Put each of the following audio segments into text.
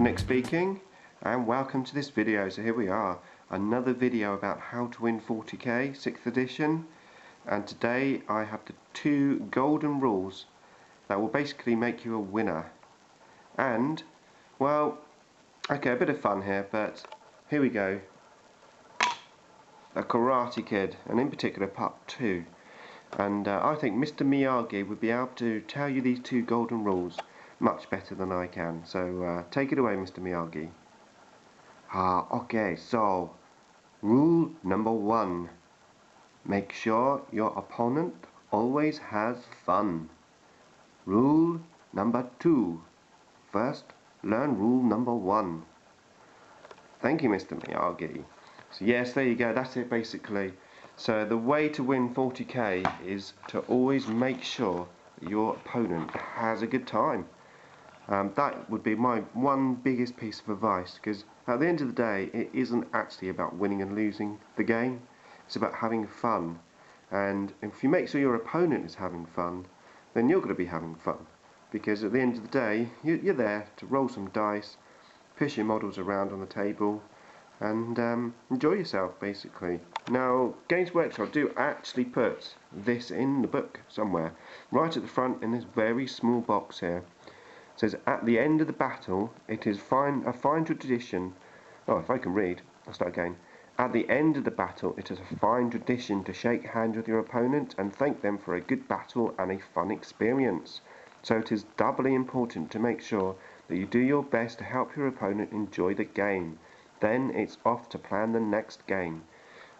Nick speaking, and welcome to this video. So here we are, another video about how to win 40k 6th edition, and today I have the 2 golden rules that will basically make you a winner. And, well, okay, a bit of fun here, but here we go. A Karate Kid, and in particular part 2. And I think Mr. Miyagi would be able to tell you these 2 golden rules much better than I can. So take it away, Mr. Miyagi. Okay, so rule number 1. Make sure your opponent always has fun. Rule number 2. First, learn rule number 1. Thank you, Mr. Miyagi. So yes, there you go, that's it basically. So the way to win 40k is to always make sure that your opponent has a good time. That would be my one biggest piece of advice, because at the end of the day it isn't actually about winning and losing the game, it's about having fun. And if you make sure your opponent is having fun, then you're going to be having fun, because at the end of the day you're there to roll some dice, push your models around on the table and enjoy yourself basically. Now Games Workshop do actually put this in the book somewhere, right at the front in this very small box here. It says, at the end of the battle, it is a fine tradition. Oh, if I can read, I'll start again. At the end of the battle, it is a fine tradition to shake hands with your opponent and thank them for a good battle and a fun experience. So it is doubly important to make sure that you do your best to help your opponent enjoy the game. Then it's off to plan the next game.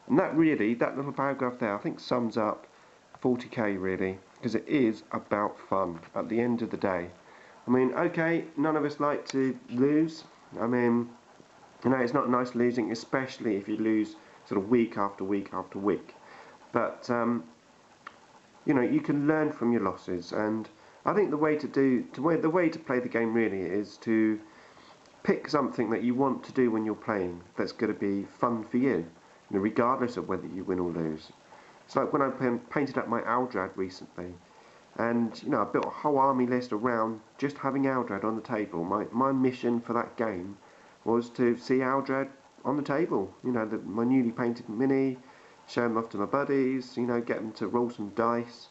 And that little paragraph there, I think sums up 40k really, because it is about fun at the end of the day. I mean, okay, none of us like to lose. I mean, you know, it's not nice losing, especially if you lose sort of week after week after week. But you know, you can learn from your losses, and I think the way to play the game really is to pick something that you want to do when you're playing that's going to be fun for you, regardless of whether you win or lose. It's like when I painted up my Aldrad recently. And, you know, I built a whole army list around just having Aldrad on the table. My mission for that game was to see Aldrad on the table. You know, my newly painted mini, show them off to my buddies, you know, get them to roll some dice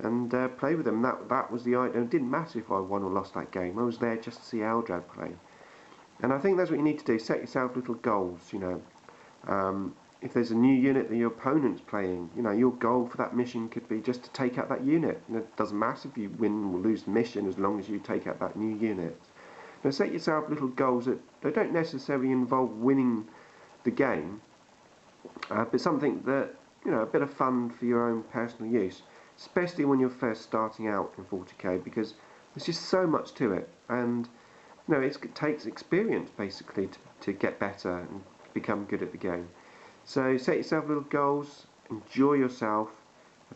and play with them. That was the idea. It didn't matter if I won or lost that game. I was there just to see Aldrad play. And I think that's what you need to do. Set yourself little goals, you know. If there's a new unit that your opponent's playing, you know, your goal for that mission could be just to take out that unit. You know, it doesn't matter if you win or lose the mission as long as you take out that new unit. Now set yourself little goals that don't necessarily involve winning the game, but something that, you know, a bit of fun for your own personal use, especially when you're first starting out in 40k, because there's just so much to it, and you know, it takes experience basically to get better and become good at the game. So set yourself little goals, enjoy yourself,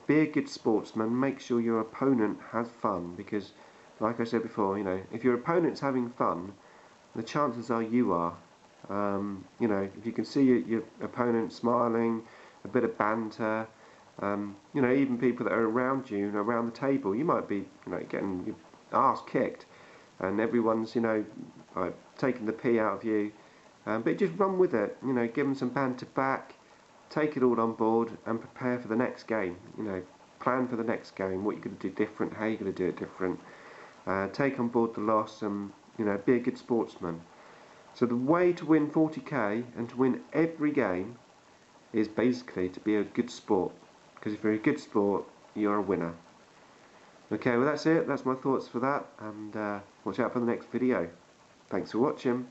be a good sportsman, make sure your opponent has fun, because like I said before, you know, if your opponent's having fun, the chances are you are. You know, if you can see your opponent smiling, a bit of banter, you know, even people that are around you, around the table, you might be, you know, getting your arse kicked and everyone's, you know, taking the pee out of you. But just run with it, you know, give them some banter back, take it all on board and prepare for the next game. You know, plan for the next game, what you're going to do different, how you're going to do it different. Take on board the loss and, you know, be a good sportsman. So the way to win 40k and to win every game is basically to be a good sport. Because if you're a good sport, you're a winner. Okay, well that's it, that's my thoughts for that, and watch out for the next video. Thanks for watching.